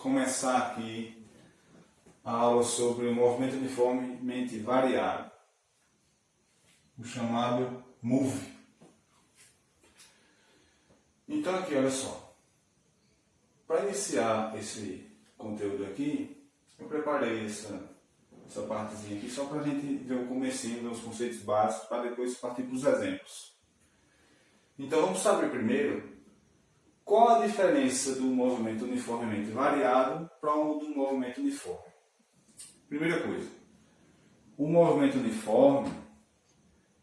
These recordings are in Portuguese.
começar aqui a aula sobre o movimento uniformemente variado, o chamado MOVE. Então aqui, olha só, para iniciar esse conteúdo aqui, eu preparei essa partezinha aqui só para a gente ver o comecinho dos conceitos básicos, para depois partir para os exemplos. Então vamos saber primeiro qual a diferença do movimento uniformemente variado para o do movimento uniforme. Primeira coisa, o movimento uniforme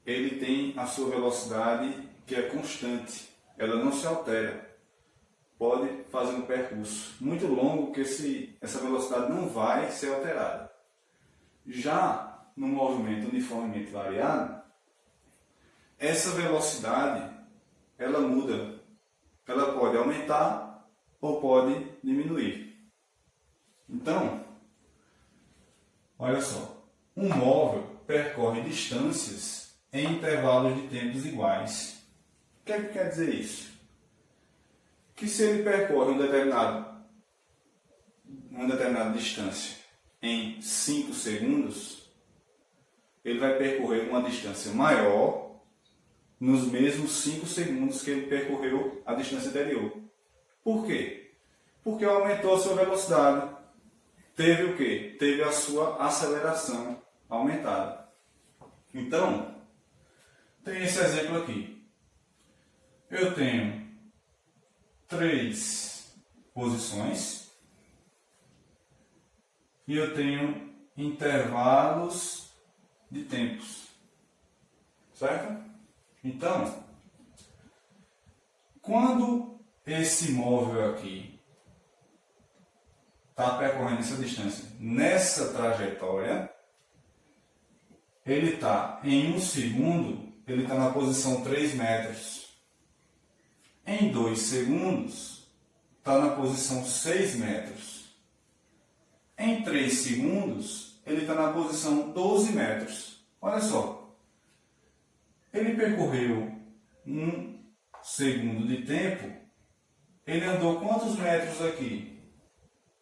ele tem a sua velocidade que é constante, ela não se altera. Pode fazer um percurso muito longo que essa velocidade não vai ser alterada. Já no movimento uniformemente variado, essa velocidade ela muda. Ela pode aumentar ou pode diminuir. Então, olha só, um móvel percorre distâncias em intervalos de tempos iguais. O que é que quer dizer isso? Que se ele percorre uma determinada distância em 5 segundos, ele vai percorrer uma distância maior nos mesmos 5 segundos que ele percorreu a distância anterior. Por quê? Porque aumentou a sua velocidade. Teve o quê? Teve a sua aceleração aumentada. Então, tem esse exemplo aqui. Eu tenho 3 posições e eu tenho intervalos de tempos. Certo? Então, quando esse móvel aqui está percorrendo essa distância nessa trajetória, ele está em 1 segundo, ele está na posição 3 metros. Em 2 segundos, está na posição 6 metros. Em 3 segundos, ele está na posição 12 metros. Olha só. Ele percorreu 1 segundo de tempo, ele andou quantos metros aqui?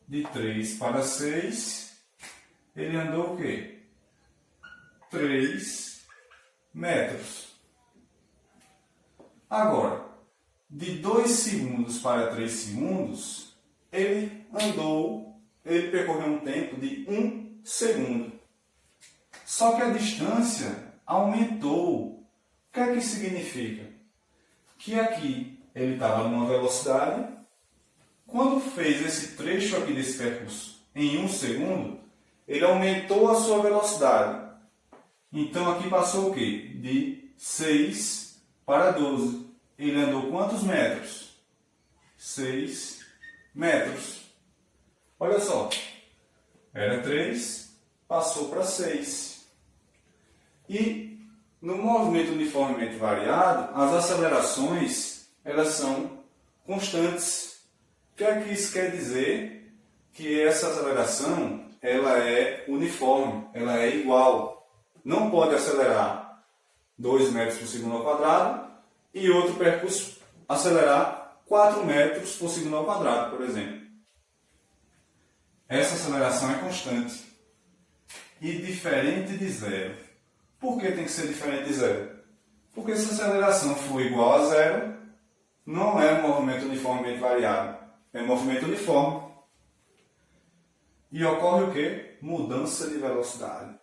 De 3 para 6, ele andou o quê? 3 metros. Agora, de 2 segundos para 3 segundos, ele percorreu um tempo de 1 segundo. Só que a distância aumentou. O que é que isso significa? Que aqui ele estava numa velocidade, quando fez esse trecho aqui desse percurso em 1 segundo, ele aumentou a sua velocidade. Então aqui passou o quê? De 6 para 12. Ele andou quantos metros? 6 metros. Olha só, era 3, passou para 6. E no movimento uniformemente variado, as acelerações elas são constantes. O que é que isso quer dizer? Que essa aceleração ela é uniforme, ela é igual. Não pode acelerar 2 metros por segundo ao quadrado e outro percurso acelerar 4 metros por segundo ao quadrado, por exemplo. Essa aceleração é constante e diferente de zero. Por que tem que ser diferente de zero? Porque se a aceleração for igual a zero, não é um movimento uniformemente variado, é um movimento uniforme. E ocorre o quê? Mudança de velocidade.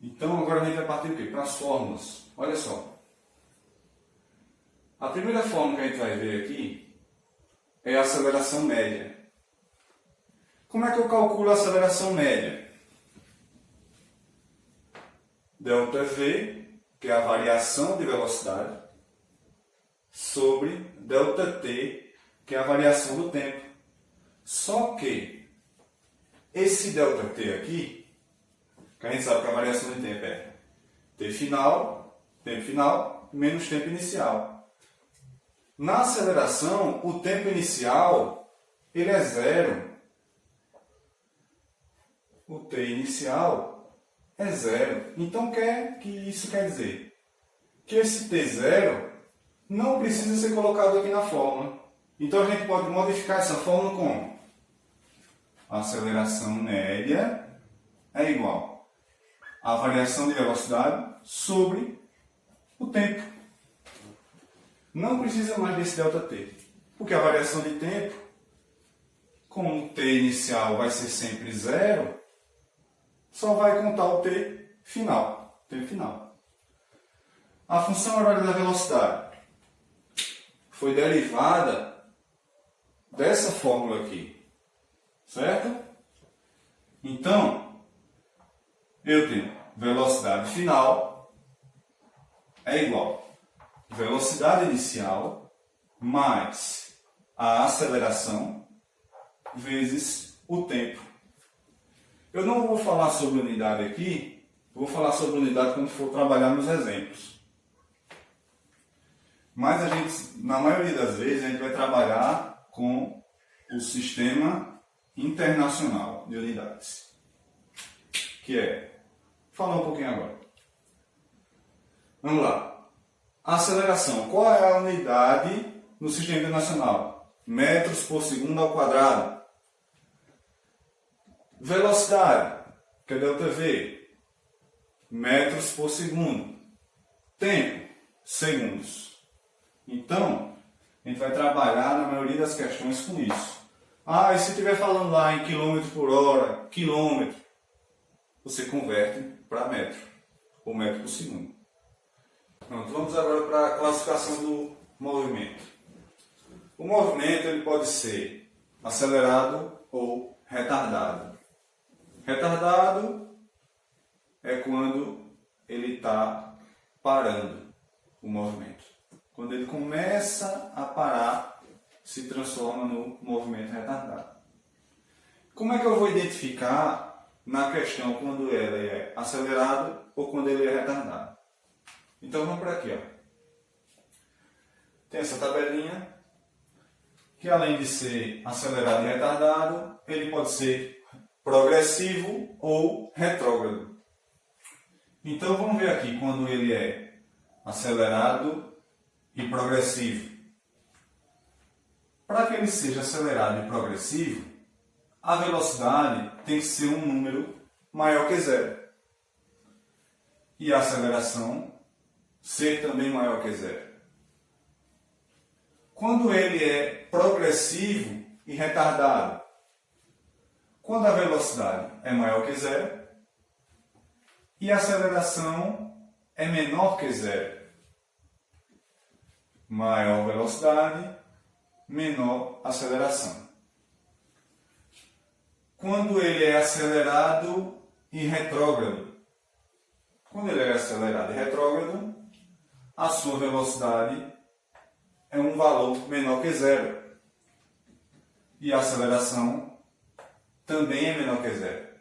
Então agora a gente vai partir o quê? Para as fórmulas. Olha só. A primeira fórmula que a gente vai ver aqui é a aceleração média. Como é que eu calculo a aceleração média? ΔV, que é a variação de velocidade, sobre ΔT, que é a variação do tempo. Só que esse ΔT aqui, que a gente sabe que a variação de tempo é tempo final, menos tempo inicial. Na aceleração, o tempo inicial ele é zero. O t inicial é zero. Então, o que isso quer dizer? Que esse t0 não precisa ser colocado aqui na fórmula. Então a gente pode modificar essa fórmula como? A aceleração média é igual à variação de velocidade sobre o tempo. Não precisa mais desse ΔT, porque a variação de tempo, como o t inicial vai ser sempre zero, só vai contar o t final, tempo final. A função horária da velocidade foi derivada dessa fórmula aqui, certo? Então, eu tenho velocidade final é igual a velocidade inicial mais a aceleração vezes o tempo. Eu não vou falar sobre unidade aqui, vou falar sobre unidade quando for trabalhar nos exemplos. Mas a gente, na maioria das vezes, a gente vai trabalhar com o sistema internacional de unidades. Que é, falar um pouquinho agora. Vamos lá. Aceleração. Qual é a unidade no sistema internacional? Metros por segundo ao quadrado. Velocidade, que é ΔV. Metros por segundo. Tempo, segundos. Então, a gente vai trabalhar na maioria das questões com isso. Ah, e se estiver falando lá em quilômetro por hora, quilômetro, você converte para metro, ou metro por segundo. Pronto, vamos agora para a classificação do movimento. O movimento ele pode ser acelerado ou retardado. Retardado é quando ele está parando o movimento. Quando ele começa a parar, se transforma no movimento retardado. Como é que eu vou identificar na questão quando ele é acelerado ou quando ele é retardado? Então vamos para aqui. Ó. Tem essa tabelinha que além de ser acelerado e retardado, ele pode ser progressivo ou retrógrado. Então vamos ver aqui quando ele é acelerado e progressivo. Para que ele seja acelerado e progressivo, a velocidade tem que ser um número maior que zero. E a aceleração ser também maior que zero. Quando ele é progressivo e retardado, quando a velocidade é maior que zero e a aceleração é menor que zero. Maior velocidade, menor aceleração. Quando ele é acelerado e retrógrado. Quando ele é acelerado e retrógrado, a sua velocidade é um valor menor que zero. E a aceleração também é menor que zero.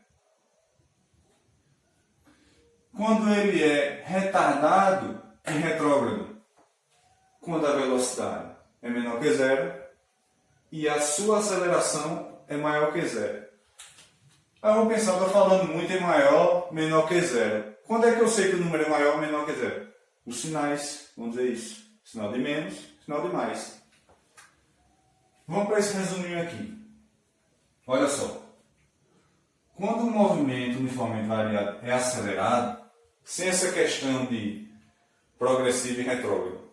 Quando ele é retardado e retrógrado, quando a velocidade é menor que zero e a sua aceleração é maior que zero. Aí eu vou pensar, estou falando muito em maior, menor que zero. Quando é que eu sei que o número é maior ou menor que zero? Os sinais, vamos dizer isso. Sinal de menos, sinal de mais. Vamos para esse resuminho aqui. Olha só. Quando o movimento uniformemente variado é acelerado, sem essa questão de progressivo e retrógrado,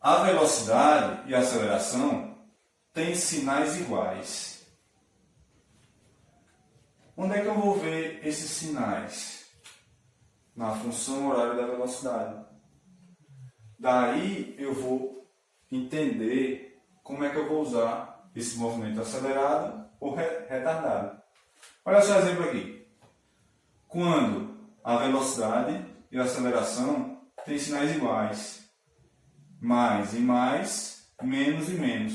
a velocidade e a aceleração têm sinais iguais. Onde é que eu vou ver esses sinais? Na função horária da velocidade. Daí eu vou entender como é que eu vou usar esse movimento acelerado ou retardado. Olha só o exemplo aqui. Quando a velocidade e a aceleração têm sinais iguais. Mais e mais, menos e menos.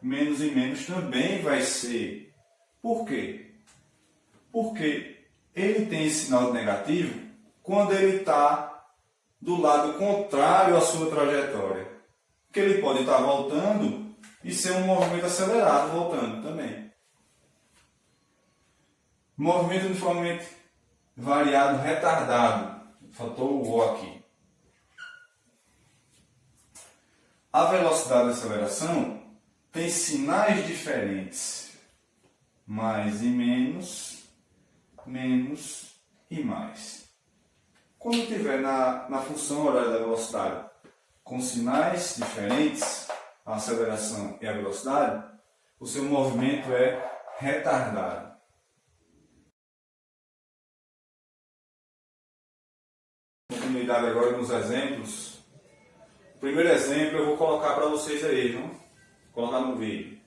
Menos e menos também vai ser. Por quê? Porque ele tem esse sinal negativo quando ele está do lado contrário à sua trajetória. Porque ele pode estar voltando e ser um movimento acelerado voltando também. Movimento uniformemente variado retardado. Faltou o O aqui. a velocidade e a aceleração tem sinais diferentes. Mais e menos, menos e mais. Quando estiver na função horária da velocidade com sinais diferentes, a aceleração e a velocidade, o seu movimento é retardado. Continuidade agora nos exemplos. O primeiro exemplo eu vou colocar para vocês aí, vamos colocar no vídeo.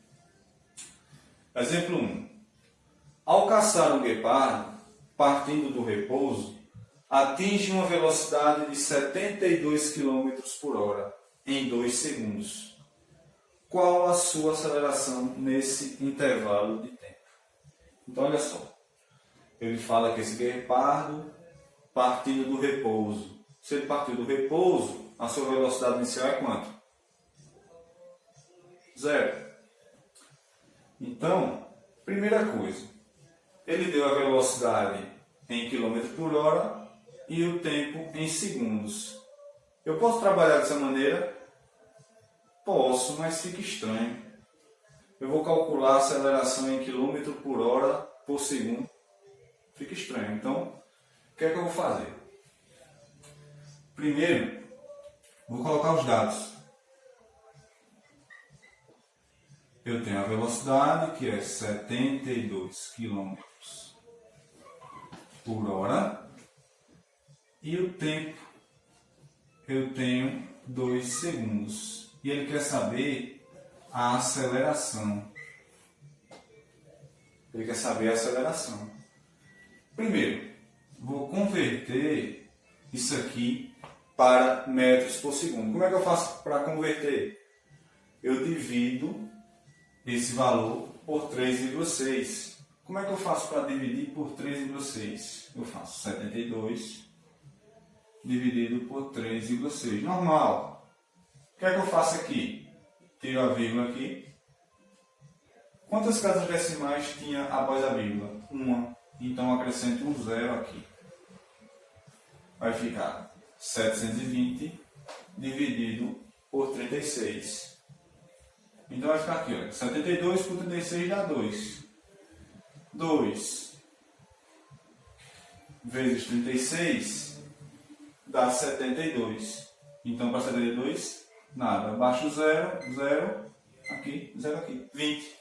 Exemplo 1. Ao caçar um guepardo, partindo do repouso, atinge uma velocidade de 72 km por hora em 2 segundos. Qual a sua aceleração nesse intervalo de tempo? Então, olha só. Ele fala que esse guepardo partindo do repouso. Se ele partir do repouso, a sua velocidade inicial é quanto? 0. Então, primeira coisa, ele deu a velocidade em km por hora e o tempo em segundos. Eu posso trabalhar dessa maneira? Posso, mas fica estranho. Eu vou calcular a aceleração em km por hora por segundo. Fica estranho. Então, o que é que eu vou fazer? Primeiro, vou colocar os dados. Eu tenho a velocidade, que é 72 km por hora. E o tempo, eu tenho 2 segundos. E ele quer saber a aceleração. Ele quer saber a aceleração. Primeiro, vou converter isso aqui para metros por segundo. Como é que eu faço para converter? Eu divido esse valor por 3,6. Como é que eu faço para dividir por 3,6? Eu faço 72 dividido por 3,6. Normal. O que é que eu faço aqui? Tiro a vírgula aqui. Quantas casas decimais tinha após a vírgula? 1. Então acrescento um zero aqui. Vai ficar 720 dividido por 36. Então vai ficar aqui, ó, 72 por 36 dá 2. 2 vezes 36 dá 72. Então para 72, nada. Baixo 0, 0, aqui, 0 aqui. 20.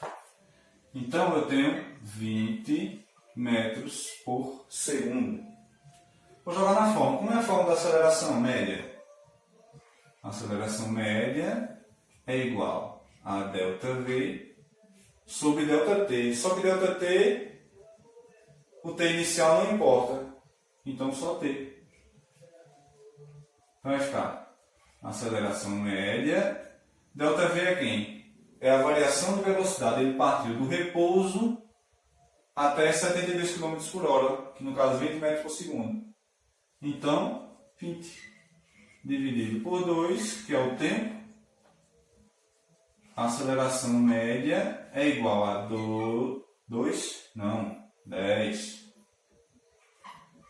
Então eu tenho 20 metros por segundo. Vou jogar na fórmula. Como é a fórmula da aceleração média? A aceleração média é igual a ΔV sobre ΔT. Só que ΔT, o T inicial não importa. Então só T. Então vai ficar a aceleração média. ΔV é quem? É a variação de velocidade. Ele partiu do repouso até 72 km por hora, que no caso 20 metros por segundo. Então, 20 dividido por 2, que é o tempo, a aceleração média é igual a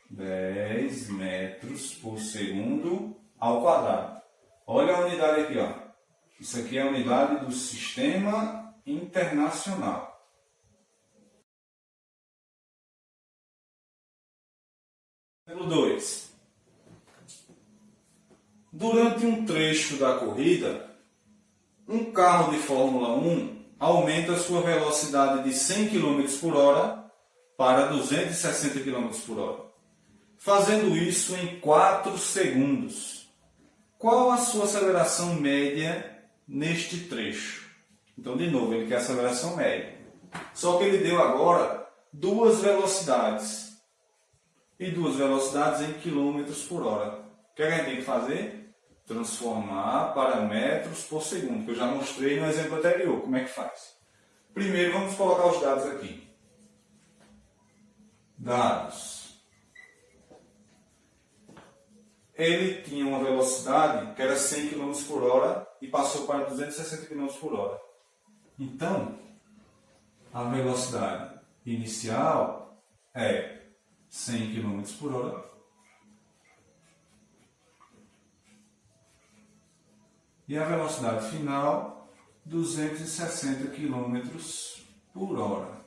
10 metros por segundo ao quadrado. Olha a unidade aqui, ó. Isso aqui é a unidade do Sistema Internacional. Exemplo 2. Durante um trecho da corrida, um carro de Fórmula 1 aumenta sua velocidade de 100 km por hora para 260 km por hora, fazendo isso em 4 segundos. Qual a sua aceleração média neste trecho? Então, de novo, ele quer a aceleração média. Só que ele deu agora duas velocidades. E duas velocidades em quilômetros por hora. O que a gente tem que fazer? Transformar para metros por segundo, que eu já mostrei no exemplo anterior. Como é que faz? Primeiro, vamos colocar os dados aqui. Dados. Ele tinha uma velocidade que era 100 km por hora e passou para 260 km por hora. Então, a velocidade inicial é 100 km por hora E a velocidade final, 260 km por hora.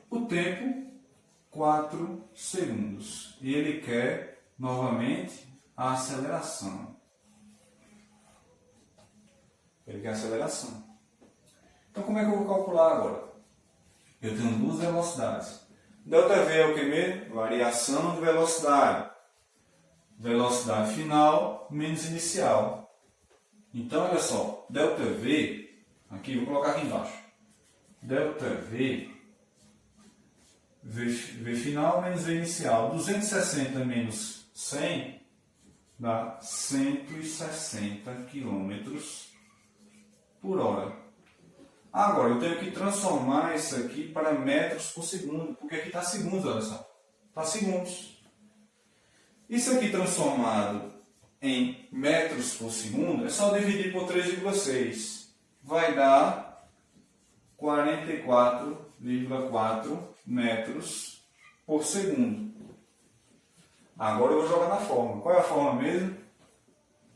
O tempo, 4 segundos. E ele quer, novamente, a aceleração. Ele quer a aceleração. Então, como é que eu vou calcular agora? Eu tenho duas velocidades. ΔV é o que mesmo? Variação de velocidade. Velocidade final menos inicial. Então, olha só. ΔV, aqui, vou colocar aqui embaixo. ΔV, V final menos V inicial. 260 menos 100 dá 160 km por hora. Agora, eu tenho que transformar isso aqui para metros por segundo, porque aqui está segundos, olha só. Está segundos. Isso aqui transformado em metros por segundo, é só dividir por 3,6. Vai dar 44,4 metros por segundo. Agora eu vou jogar na fórmula. Qual é a fórmula mesmo?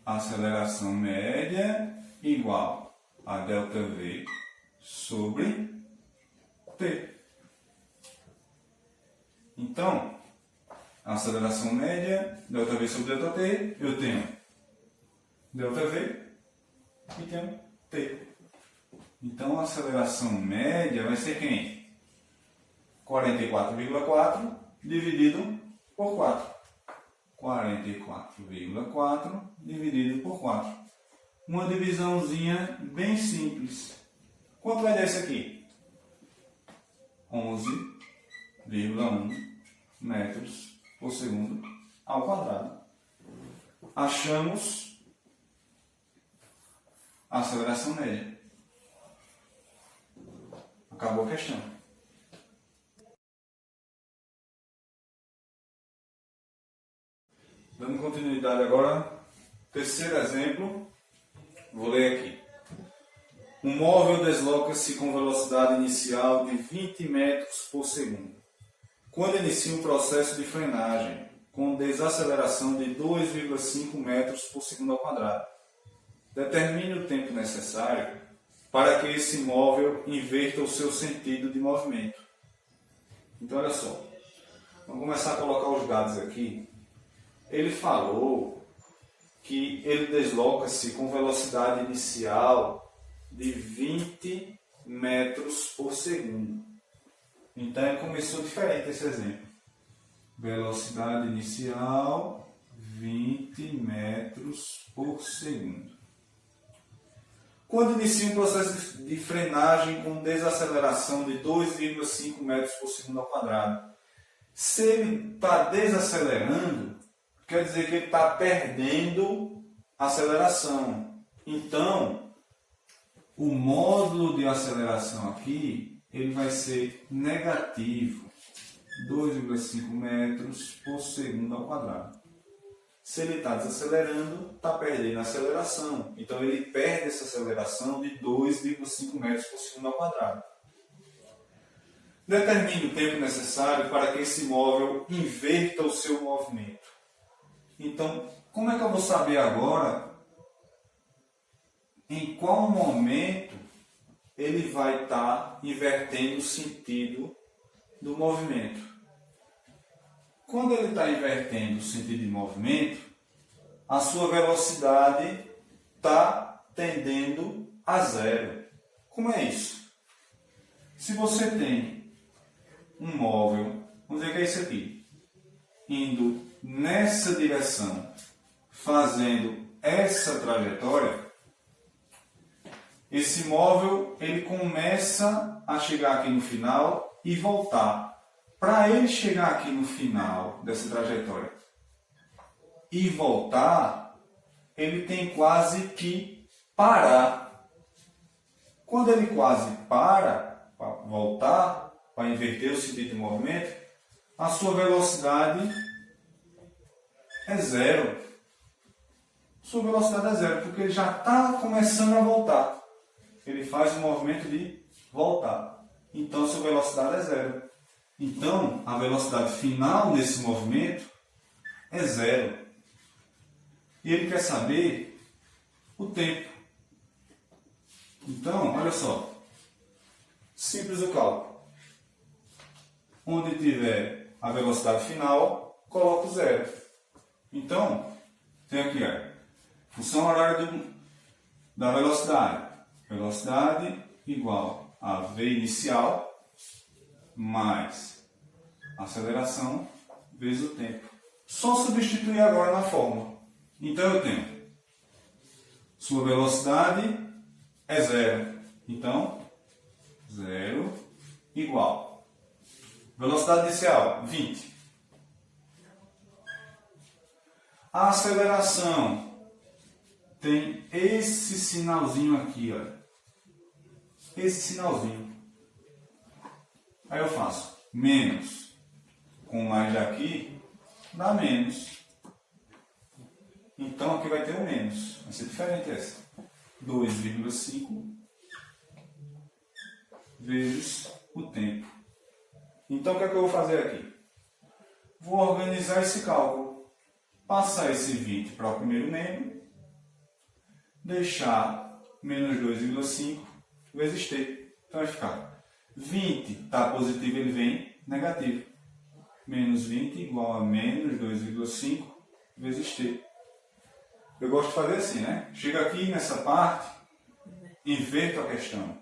Aceleração média igual a ΔV sobre T. Então, a aceleração média, ΔV sobre ΔT, eu tenho ΔV e tenho T. Então, a aceleração média vai ser quem? 44,4 dividido por 4. 44,4 dividido por 4. Uma divisãozinha bem simples. Quanto vai dar isso aqui? 11,1 metros por segundo ao quadrado. Achamos a aceleração média. Acabou a questão. Dando continuidade agora, terceiro exemplo, vou ler aqui. Um móvel desloca-se com velocidade inicial de 20 metros por segundo. Quando inicia um processo de frenagem, com desaceleração de 2,5 metros por segundo ao quadrado, determine o tempo necessário para que esse móvel inverta o seu sentido de movimento. Então, olha só. Vamos começar a colocar os dados aqui. Ele falou que ele desloca-se com velocidade inicial de 20 metros por segundo. Então, ele começou diferente esse exemplo. Velocidade inicial, 20 metros por segundo. Quando inicia um processo de frenagem com desaceleração de 2,5 metros por segundo ao quadrado, se ele está desacelerando, quer dizer que ele está perdendo aceleração. Então, o módulo de aceleração aqui, ele vai ser negativo, 2,5 metros por segundo ao quadrado. Se ele está desacelerando, está perdendo aceleração. Então, ele perde essa aceleração de 2,5 metros por segundo ao quadrado. Determine o tempo necessário para que esse móvel inverta o seu movimento. Então, como é que eu vou saber agora em qual momento ele vai estar invertendo o sentido do movimento? Quando ele está invertendo o sentido de movimento, a sua velocidade está tendendo a zero. Como é isso? Se você tem um móvel, vamos dizer que é isso aqui, indo nessa direção, fazendo essa trajetória, esse móvel ele começa a chegar aqui no final e voltar. Para ele chegar aqui no final dessa trajetória e voltar, ele tem quase que parar. Quando ele quase para voltar, para inverter o sentido de movimento, a sua velocidade é zero. Sua velocidade é zero, porque ele já está começando a voltar. Ele faz o movimento de voltar. Então, sua velocidade é zero. Então, a velocidade final nesse movimento é zero. E ele quer saber o tempo. Então, olha só. Simples o cálculo. Onde tiver a velocidade final, coloco zero. Então, tem aqui, função horária da velocidade. Velocidade igual a v inicial mais aceleração vezes o tempo. Só substituir agora na fórmula. Então eu tenho sua velocidade é zero. Então, zero igual. Velocidade inicial, 20. A aceleração tem esse sinalzinho aqui, olha. Esse sinalzinho. Aí eu faço menos com mais daqui, dá menos. Então aqui vai ter um menos. Vai ser diferente essa. 2,5 vezes o tempo. Então o que é que eu vou fazer aqui? Vou organizar esse cálculo. Passar esse 20 para o primeiro membro. Deixar menos 2,5 vezes t. Então vai ficar 20 está positivo, ele vem negativo. Menos 20 igual a menos 2,5 vezes t. Eu gosto de fazer assim, né? Chega aqui nessa parte, inverto a questão.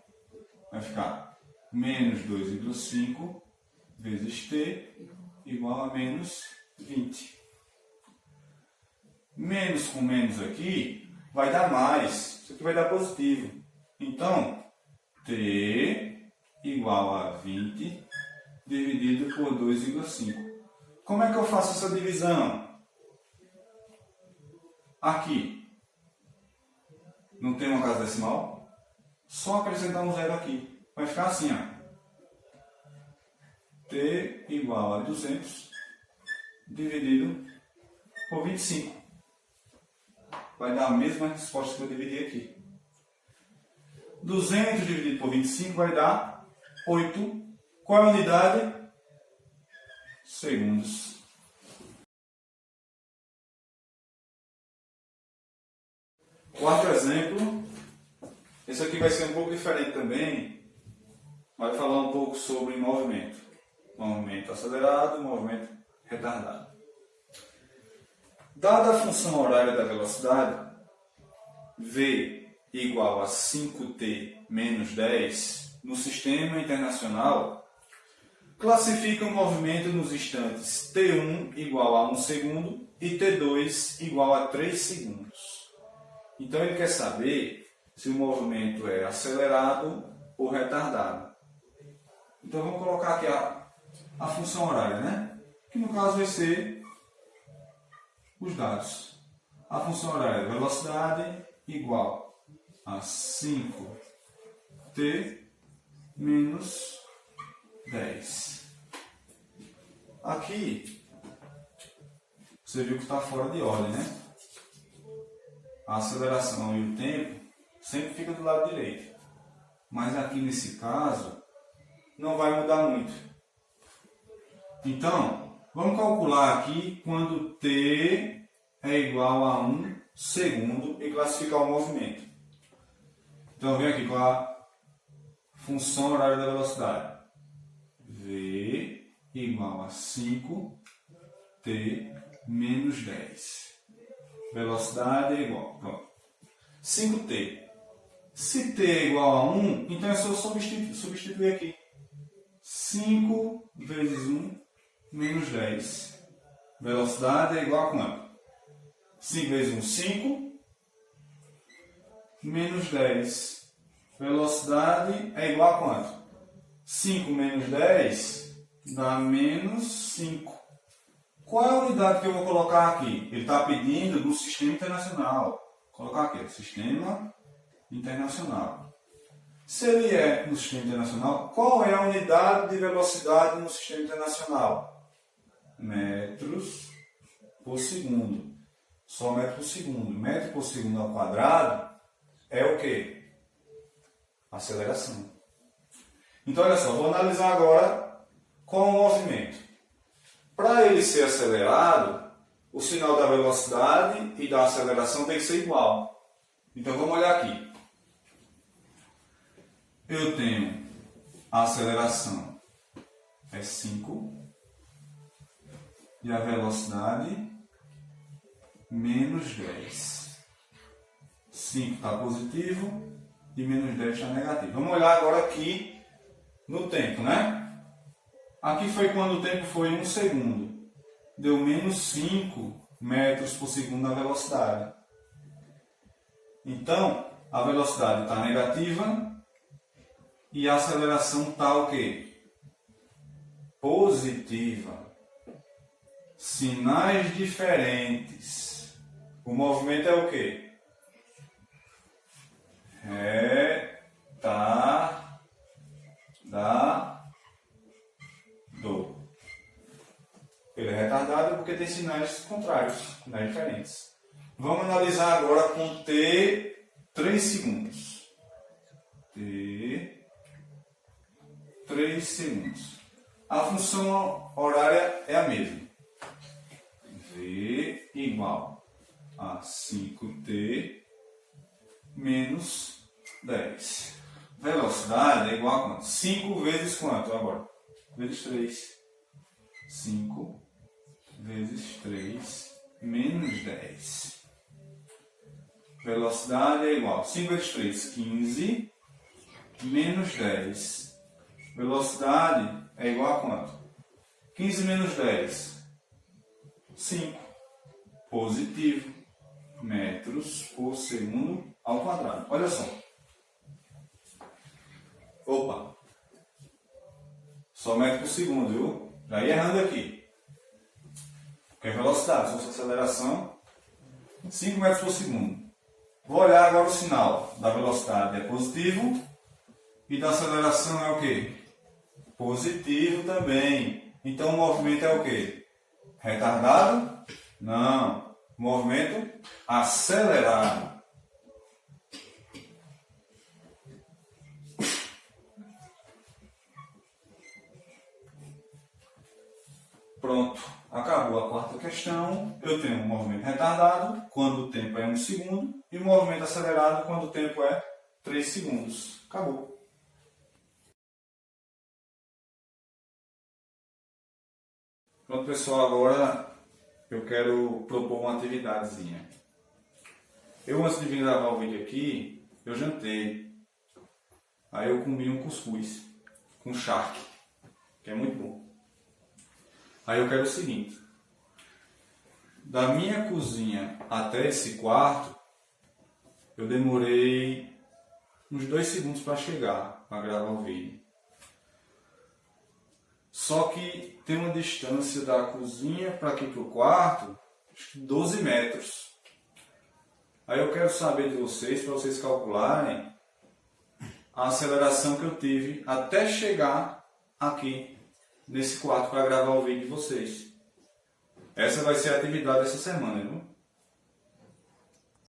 Vai ficar menos 2,5 vezes t igual a menos 20. Menos com menos aqui vai dar mais. Isso aqui vai dar positivo. Então, t igual a 20 dividido por 2,5. Como é que eu faço essa divisão? Aqui não tem uma casa decimal? Só acrescentar um zero aqui. Vai ficar assim, ó. T igual a 200 dividido por 25. Vai dar a mesma resposta que eu dividi aqui. 200 dividido por 25 vai dar 8. Qual é a unidade? Segundos. Quarto exemplo. Esse aqui vai ser um pouco diferente também. Vai falar um pouco sobre movimento. Movimento acelerado e movimento retardado. Dada a função horária da velocidade, v igual a 5t menos 10, no sistema internacional, classifica o movimento nos instantes t1 igual a 1 segundo e t2 igual a 3 segundos. Então ele quer saber se o movimento é acelerado ou retardado. Então vamos colocar aqui a função horária, né? Que no caso vai ser os dados. A função horária é velocidade igual a 5t menos 10. Aqui, você viu que está fora de ordem, né? A aceleração e o tempo sempre fica do lado direito. Mas aqui nesse caso, não vai mudar muito. Então, vamos calcular aqui quando t é igual a 1 segundo e classificar o movimento. Então, vem aqui com a função horária da velocidade. V igual a 5t menos 10. Velocidade é igual. Pronto. 5t. Se t é igual a 1, então é só substituir aqui. 5 vezes 1 menos 10. Velocidade é igual a quanto? 5 vezes 1, 5. Menos 10. Velocidade é igual a quanto? 5 menos 10 dá menos 5. Qual é a unidade que eu vou colocar aqui? Ele está pedindo do sistema internacional. Vou colocar aqui, sistema internacional. Se ele é no sistema internacional, qual é a unidade de velocidade no sistema internacional? Metros por segundo. Só metro por segundo. Metro por segundo ao quadrado é o quê? Aceleração. Então, olha só, vou analisar agora com o movimento. Para ele ser acelerado, o sinal da velocidade e da aceleração tem que ser igual. Então vamos olhar aqui. Eu tenho a aceleração é 5 e a velocidade menos 10. 5 está positivo e menos 10 está negativo. Vamos olhar agora aqui no tempo, né? Aqui foi quando o tempo foi 1 segundo. Deu menos 5 metros por segundo na velocidade. Então, a velocidade está negativa e a aceleração está o quê? Positiva. Sinais diferentes. O movimento é o quê? Retardado. Ele é retardado porque tem sinais contrários, sinais diferentes. Vamos analisar agora com T 3 segundos. T 3 segundos. A função horária é a mesma. V igual a 5T menos 10. Velocidade é igual a quanto? 5 vezes quanto agora? Vezes 3. 5 vezes 3 menos 10. Velocidade é igual a 5 vezes 3, 15 menos 10. Velocidade é igual a quanto? 15 menos 10. 5. Positivo. Metros por segundo ao quadrado. Olha só. Opa. Só metro por segundo, viu? Já ia errando aqui. Porque é velocidade, se fosse aceleração, 5 metros por segundo. Vou olhar agora o sinal da velocidade. É positivo. E da aceleração é o quê? Positivo também. Então o movimento é o quê? Retardado? Não. Movimento acelerado. Pronto. Acabou a quarta questão. Eu tenho um movimento retardado quando o tempo é 1 segundo e um movimento acelerado quando o tempo é 3 segundos. Acabou. Pronto, pessoal. Agora eu quero propor uma atividadezinha. Eu, antes de vir gravar o vídeo aqui, eu jantei. Aí eu comi um cuscuz com charque, que é muito bom. Aí eu quero o seguinte. Da minha cozinha até esse quarto, eu demorei uns 2 segundos para chegar, para gravar o vídeo. Só que tem uma distância da cozinha para aqui para o quarto, acho que 12 metros. Aí eu quero saber de vocês, para vocês calcularem a aceleração que eu tive até chegar aqui nesse quarto para gravar o vídeo de vocês. Essa vai ser a atividade dessa semana, viu?